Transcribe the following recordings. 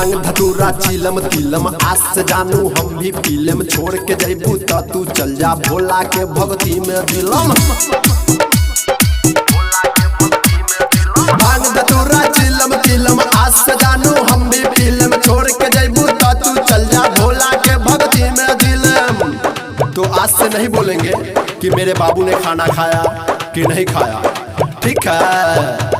भांग धतूरा चिलम तिलम आज से जानू हम भी फिल्म छोड़ के जैबू तो तू चल जा भोला के भक्ति में दिलम। भांग धतूरा चिलम तिलम आज से जानू हम भी फिल्म छोड़ के जैबू तो तू चल जा भोला के भक्ति में दिलम। तो आज से नहीं बोलेंगे कि मेरे बाबू ने खाना खाया कि नहीं खाया, ठीक है?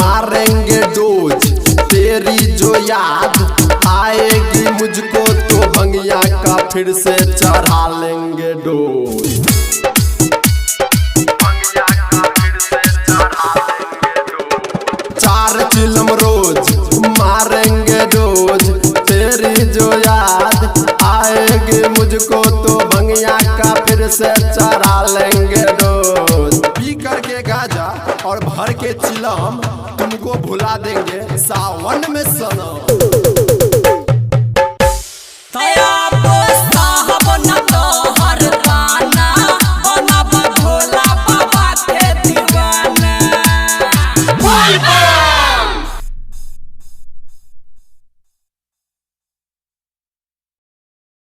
मारेंगे डोज तेरी जो याद आएगी मुझको तो भंगिया का फिर से चढ़ा लेंगे डोज। चार चिलम रोज मारेंगे डोज तेरी जो याद आएगी मुझको तो भंगिया का फिर से चढ़ा लेंगे डोज। पी करके गाजा और भर के चिलम तुमको भुला देंगे सावन में सनम। भोला बाबा के दीवाना।